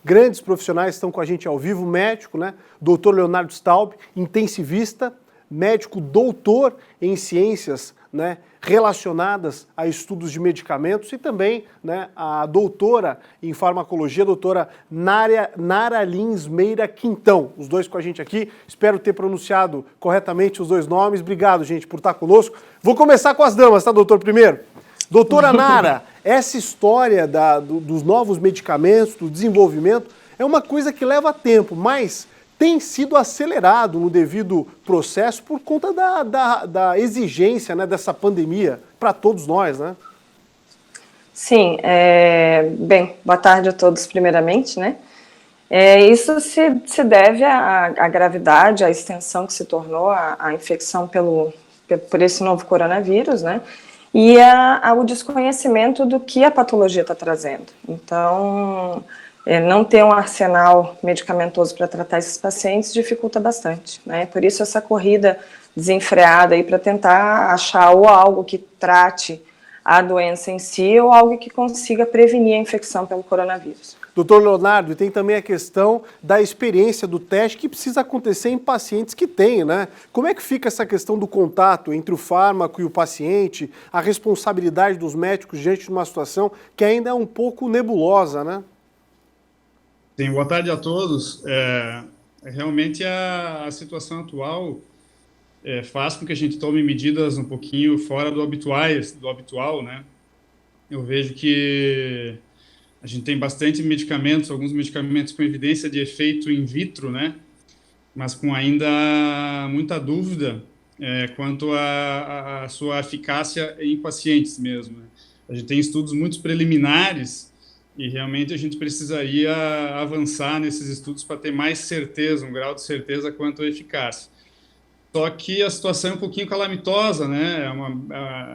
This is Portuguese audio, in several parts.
grandes profissionais estão com a gente ao vivo, médico, né? Dr. Leonardo Staub, intensivista, médico doutor em ciências, né, relacionadas a estudos de medicamentos, e também, né, a doutora em farmacologia, doutora Nara Lins Meira Quintão, os dois com a gente aqui. Espero ter pronunciado corretamente os dois nomes. Obrigado, gente, por estar conosco. Vou começar com as damas, tá, doutor, primeiro? Doutora Nara, essa história dos novos medicamentos, do desenvolvimento, é uma coisa que leva tempo, mas tem sido acelerado no devido processo por conta da exigência, né, dessa pandemia para todos nós, né? Sim, bem, boa tarde a todos primeiramente, né? Isso se deve à gravidade, à extensão que se tornou a infecção por esse novo coronavírus, né? E ao desconhecimento do que a patologia está trazendo. Então, não ter um arsenal medicamentoso para tratar esses pacientes dificulta bastante, né? Por isso essa corrida desenfreada aí para tentar achar ou algo que trate a doença em si ou algo que consiga prevenir a infecção pelo coronavírus. Doutor Leonardo, e tem também a questão da experiência do teste que precisa acontecer em pacientes que têm, né? Como é que fica essa questão do contato entre o fármaco e o paciente, a responsabilidade dos médicos diante de uma situação que ainda é um pouco nebulosa, né? Sim, boa tarde a todos. Realmente a situação atual faz com que a gente tome medidas um pouquinho fora do habitual, né? Eu vejo que a gente tem bastante medicamentos, alguns medicamentos com evidência de efeito in vitro, né? Mas com ainda muita dúvida quanto à sua eficácia em pacientes mesmo, né? A gente tem estudos muito preliminares e realmente a gente precisaria avançar nesses estudos para ter mais certeza, um grau de certeza quanto à eficácia. Só que a situação é um pouquinho calamitosa, né?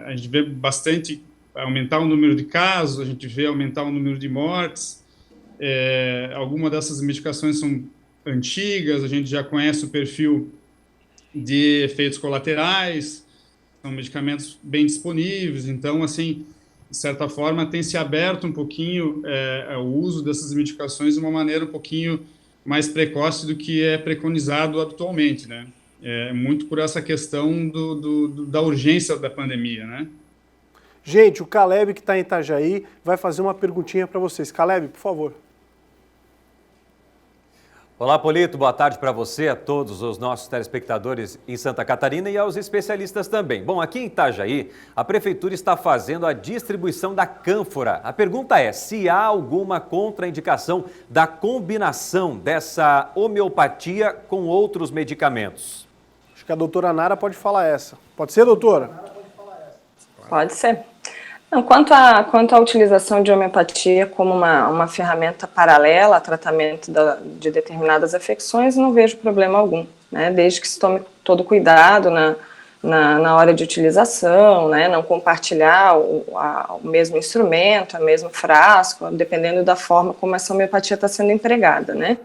A gente vê bastante aumentar o número de casos, a gente vê aumentar o número de mortes. Algumas dessas medicações são antigas, a gente já conhece o perfil de efeitos colaterais, são medicamentos bem disponíveis, então, assim, de certa forma, tem se aberto um pouquinho o uso dessas medicações de uma maneira um pouquinho mais precoce do que é preconizado habitualmente, né? Muito por essa questão da urgência da pandemia, né? Gente, o Caleb, que está em Itajaí, vai fazer uma perguntinha para vocês. Caleb, por favor. Olá, Polito, boa tarde para você, a todos os nossos telespectadores em Santa Catarina e aos especialistas também. Bom, aqui em Itajaí, a Prefeitura está fazendo a distribuição da cânfora. A pergunta é se há alguma contraindicação da combinação dessa homeopatia com outros medicamentos. Acho que a doutora Nara pode falar essa. Pode ser, doutora? Pode ser. Não, quanto à utilização de homeopatia como uma ferramenta paralela a tratamento de determinadas afecções, não vejo problema algum, né? Desde que se tome todo cuidado na hora de utilização, né? Não compartilhar o mesmo instrumento, o mesmo frasco, dependendo da forma como essa homeopatia está sendo empregada, né?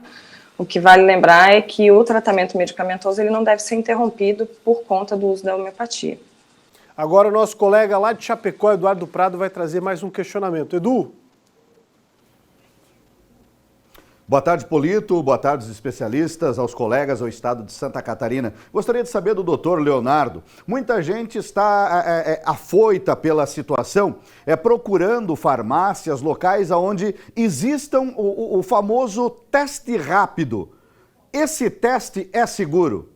O que vale lembrar é que o tratamento medicamentoso ele não deve ser interrompido por conta do uso da homeopatia. Agora o nosso colega lá de Chapecó, Eduardo Prado, vai trazer mais um questionamento. Edu? Boa tarde, Polito. Boa tarde, os especialistas, aos colegas, ao estado de Santa Catarina. Gostaria de saber do doutor Leonardo. Muita gente está afoita pela situação, procurando farmácias, locais onde existam o famoso teste rápido. Esse teste é seguro?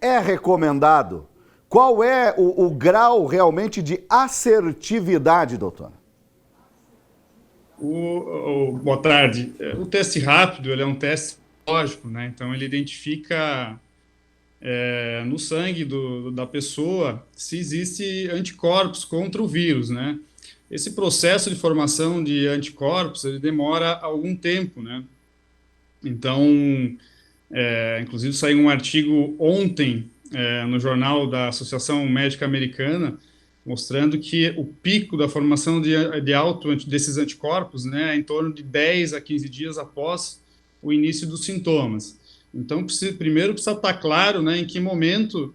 É recomendado? Qual é o grau realmente de assertividade, doutor? Boa tarde. O teste rápido ele é um teste biológico, né? Então ele identifica no sangue da pessoa se existe anticorpos contra o vírus, né? Esse processo de formação de anticorpos ele demora algum tempo, né? Então, inclusive saiu um artigo ontem no jornal da Associação Médica Americana, mostrando que o pico da formação desses anticorpos, né, é em torno de 10 a 15 dias após o início dos sintomas. Então, primeiro precisa estar claro, né, em que momento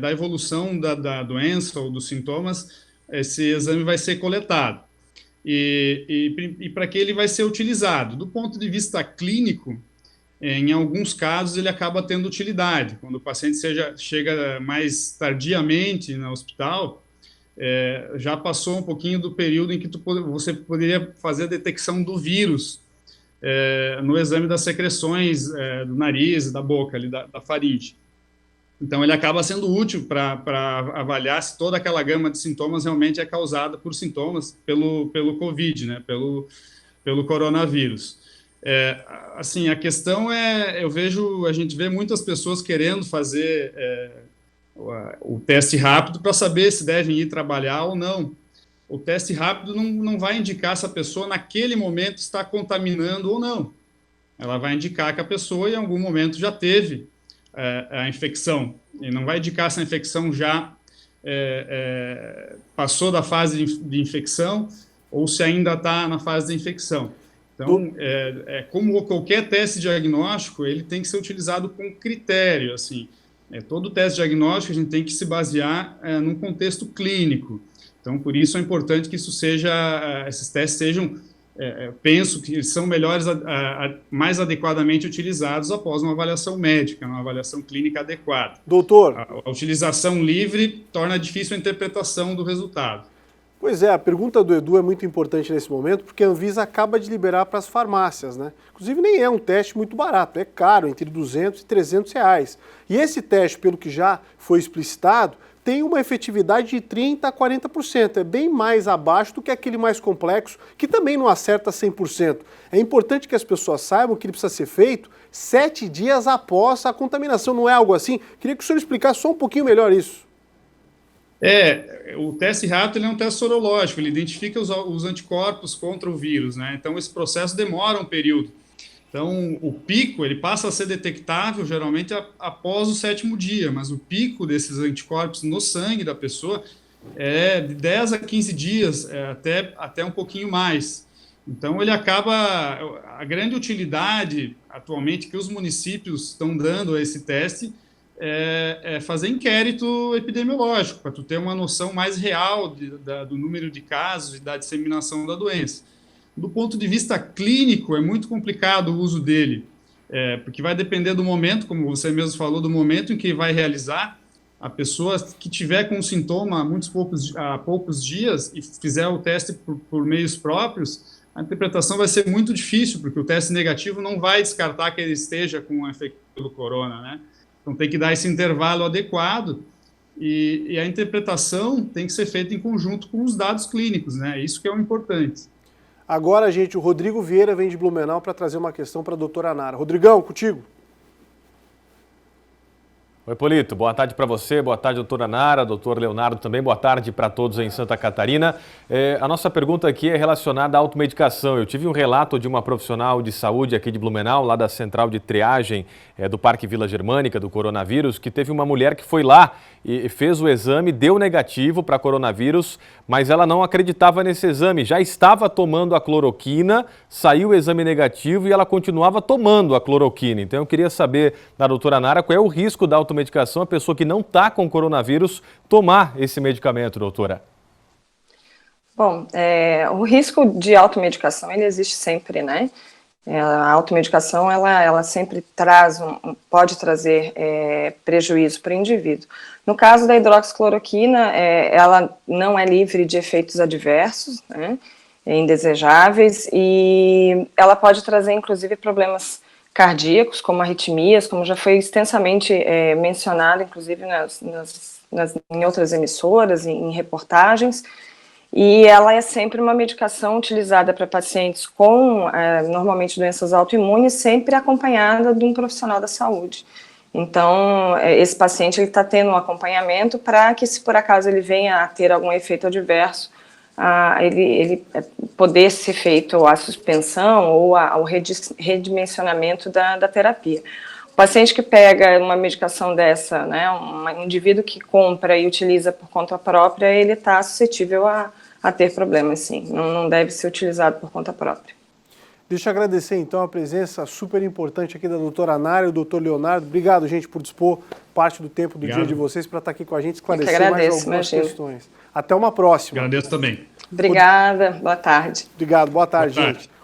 da evolução da doença ou dos sintomas esse exame vai ser coletado. e para que ele vai ser utilizado. Do ponto de vista clínico, em alguns casos ele acaba tendo utilidade. Quando o paciente chega mais tardiamente no hospital, já passou um pouquinho do período em que você poderia fazer a detecção do vírus no exame das secreções do nariz e da boca, ali, da faringe. Então, ele acaba sendo útil para avaliar se toda aquela gama de sintomas realmente é causada por sintomas pelo COVID, né, pelo coronavírus. Assim, a questão a gente vê muitas pessoas querendo fazer o teste rápido para saber se devem ir trabalhar ou não. O teste rápido não vai indicar se a pessoa naquele momento está contaminando ou não. Ela vai indicar que a pessoa em algum momento já teve a infecção, e não vai indicar se a infecção já passou da fase de infecção ou se ainda está na fase de infecção. Então, como qualquer teste diagnóstico, ele tem que ser utilizado com critério, assim. Todo teste diagnóstico a gente tem que se basear num contexto clínico. Então, por isso é importante que esses testes sejam, penso que são melhores, mais adequadamente utilizados após uma avaliação médica, uma avaliação clínica adequada. Doutor. A utilização livre torna difícil a interpretação do resultado. Pois é, a pergunta do Edu é muito importante nesse momento, porque a Anvisa acaba de liberar para as farmácias, né? Inclusive nem é um teste muito barato, é caro, entre 200 e 300 reais. E esse teste, pelo que já foi explicitado, tem uma efetividade de 30% a 40%, é bem mais abaixo do que aquele mais complexo, que também não acerta 100%. É importante que as pessoas saibam que ele precisa ser feito 7 dias após a contaminação, não é algo assim? Queria que o senhor explicasse só um pouquinho melhor isso. O teste rápido ele é um teste sorológico, ele identifica os anticorpos contra o vírus, né? Então esse processo demora um período. Então o pico ele passa a ser detectável geralmente após o 7º dia, mas o pico desses anticorpos no sangue da pessoa é de 10 a 15 dias, até um pouquinho mais. Então ele acaba, a grande utilidade atualmente que os municípios estão dando a esse teste fazer inquérito epidemiológico, para tu ter uma noção mais real do número de casos e da disseminação da doença. Do ponto de vista clínico, é muito complicado o uso dele, porque vai depender do momento, como você mesmo falou, do momento em que vai realizar. A pessoa que tiver com sintoma há poucos dias e fizer o teste por meios próprios, a interpretação vai ser muito difícil, porque o teste negativo não vai descartar que ele esteja com efeito pelo corona, né? Então, tem que dar esse intervalo adequado e a interpretação tem que ser feita em conjunto com os dados clínicos, né? Isso que é o importante. Agora, gente, o Rodrigo Vieira vem de Blumenau para trazer uma questão para a doutora Nara. Rodrigão, contigo. Oi, Polito, boa tarde para você, boa tarde, doutora Nara, doutor Leonardo também, boa tarde para todos em Santa Catarina. A nossa pergunta aqui é relacionada à automedicação. Eu tive um relato de uma profissional de saúde aqui de Blumenau, lá da central de triagem do Parque Vila Germânica, do coronavírus, que teve uma mulher que foi lá e fez o exame, deu negativo para coronavírus, mas ela não acreditava nesse exame, já estava tomando a cloroquina, saiu o exame negativo e ela continuava tomando a cloroquina. Então eu queria saber da doutora Nara qual é o risco da automedicação, a pessoa que não está com coronavírus tomar esse medicamento, doutora. Bom, o risco de automedicação, ele existe sempre, né? A automedicação, ela sempre pode trazer prejuízo para o indivíduo. No caso da hidroxicloroquina, ela não é livre de efeitos adversos, né, indesejáveis, e ela pode trazer, inclusive, problemas cardíacos, como arritmias, como já foi extensamente mencionado, inclusive, em outras emissoras, em reportagens. E ela é sempre uma medicação utilizada para pacientes com, normalmente, doenças autoimunes, sempre acompanhada de um profissional da saúde. Então, esse paciente está tendo um acompanhamento para que, se por acaso ele venha a ter algum efeito adverso, ele poder ser feito a suspensão ou o redimensionamento da terapia. O paciente que pega uma medicação dessa, né, um indivíduo que compra e utiliza por conta própria, ele está suscetível a ter problemas, sim. Não deve ser utilizado por conta própria. Deixa eu agradecer, então, a presença super importante aqui da doutora Nara e do doutor Leonardo. Obrigado, gente, por dispor parte do tempo do dia de vocês para estar aqui com a gente, esclarecer mais algumas questões. Até uma próxima. Agradeço também. Obrigada, boa tarde. Obrigado, boa tarde, Boa tarde. gente.